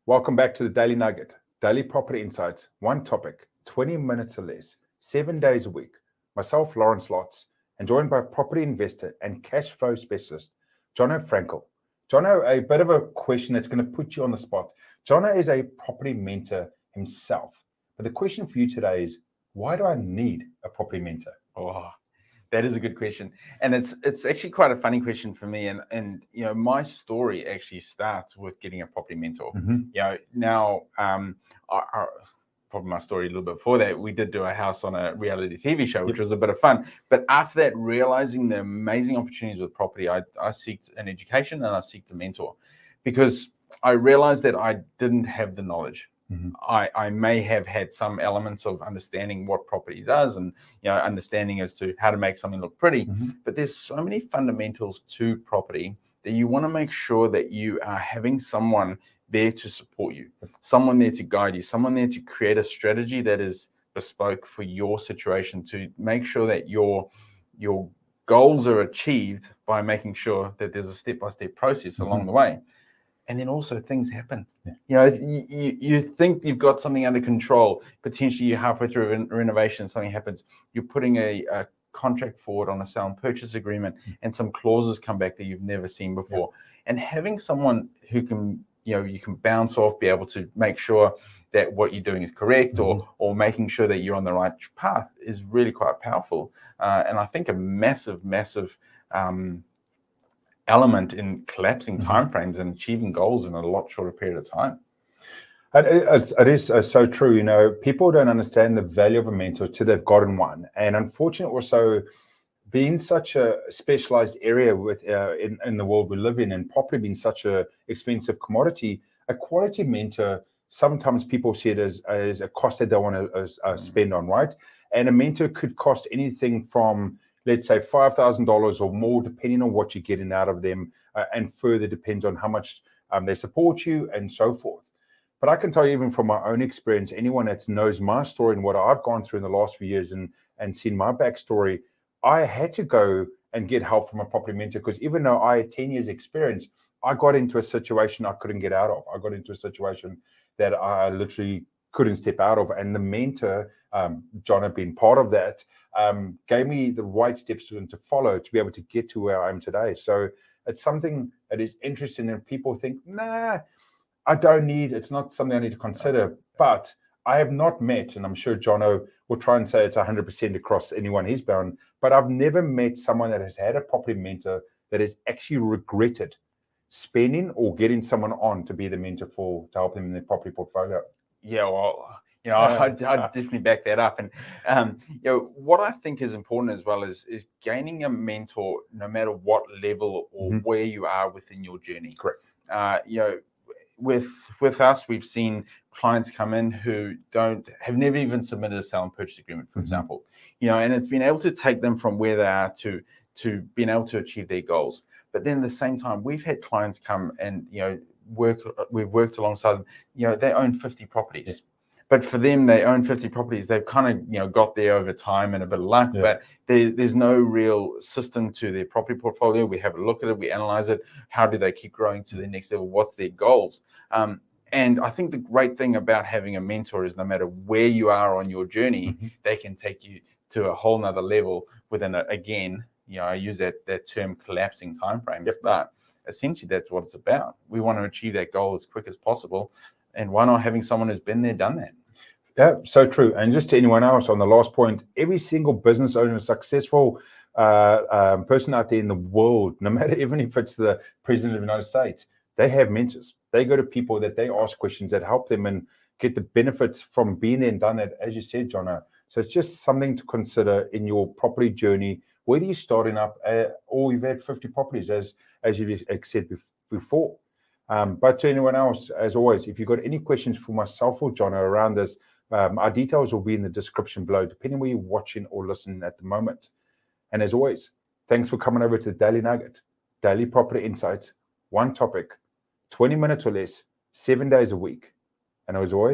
Welcome back to the Daily Nugget, daily property insights, one topic, 20 minutes or less, 7 days a week. Myself, Lawrence Lotze, and joined by property investor and cash flow specialist, Jono Frankle. Jono, a bit of a question that's going to put you on the spot. Jono is a property mentor himself. But the question for you today is, why do I need a property mentor? Oh, that is a good question. And it's actually quite a funny question for me. And you know, my story actually starts with getting a property mentor. You know, now probably my story a little bit before that, we did do a house on a reality TV show, which was a bit of fun. But after that, realizing the amazing opportunities with property, I seeked an education and I seeked a mentor, because I realized that I didn't have the knowledge. I may have had some elements of understanding what property does and, you know, understanding as to how to make something look pretty, but there's so many fundamentals to property that you want to make sure that you are having someone there to support you, someone there to guide you, someone there to create a strategy that is bespoke for your situation, to make sure that your goals are achieved by making sure that there's a step-by-step process along the way. And then also things happen. You know, you think you've got something under control, potentially you're halfway through a renovation, something happens, you're putting a contract forward on a sale and purchase agreement, and some clauses come back that you've never seen before. And having someone who can, you know, you can bounce off, be able to make sure that what you're doing is correct, or making sure that you're on the right path, is really quite powerful. And I think a massive element in collapsing timeframes and achieving goals in a lot shorter period of time. It is so true. You know, people don't understand the value of a mentor till they've gotten one. And unfortunately, also being such a specialized area with in the world we live in, and property being such a expensive commodity, a quality mentor, sometimes people see it as a cost that they want to spend on, right? And a mentor could cost anything from, let's say, $5,000 or more, depending on what you're getting out of them, and further depends on how much they support you and so forth. But I can tell you, even from my own experience, anyone that knows my story and what I've gone through in the last few years and seen my backstory, I had to go and get help from a property mentor, because even though I had 10 years experience, I got into a situation I couldn't get out of. I got into a situation that I literally couldn't step out of. And the mentor, Jono being part of that, gave me the right steps to follow to be able to get to where I am today. So it's something that is interesting, and people think, nah, I don't need, it's not something I need to consider. But I have not met, and I'm sure Jono will try and say it's 100% across anyone he's bound, but I've never met someone that has had a property mentor that has actually regretted spending or getting someone on to be the mentor to help them in their property portfolio. Yeah, well, you know, I'd definitely back that up. And you know, what I think is important as well is gaining a mentor, no matter what level or where you are within your journey. Correct. You know, with us, we've seen clients come in who have never even submitted a sale and purchase agreement, for example. You know, and it's been able to take them from where they are to being able to achieve their goals. But then at the same time, we've had clients come and, you know, we've worked alongside them. You know, they own 50 properties. But for them, they own 50 properties. They've kind of, you know, got there over time and a bit of luck, but there's no real system to their property portfolio. We have a look at it, we analyze it. How do they keep growing to the next level? What's their goals? And I think the great thing about having a mentor is no matter where you are on your journey, they can take you to a whole nother level within, again, you know, I use that term, collapsing timeframes, but essentially that's what it's about. We want to achieve that goal as quick as possible. And why not having someone who's been there, done that? Yeah, so true. And just to anyone else on the last point, every single business owner, successful person out there in the world, no matter, even if it's the president of the United States, they have mentors. They go to people that they ask questions that help them and get the benefits from being there and done it, as you said, Jono. So it's just something to consider in your property journey, whether you're starting up or you've had 50 properties, as you said before. But to anyone else, as always, if you've got any questions for myself or Jono around this, our details will be in the description below, depending where you're watching or listening at the moment. And as always, thanks for coming over to the Daily Nugget, daily property insights, one topic, 20 minutes or less, 7 days a week. And as always,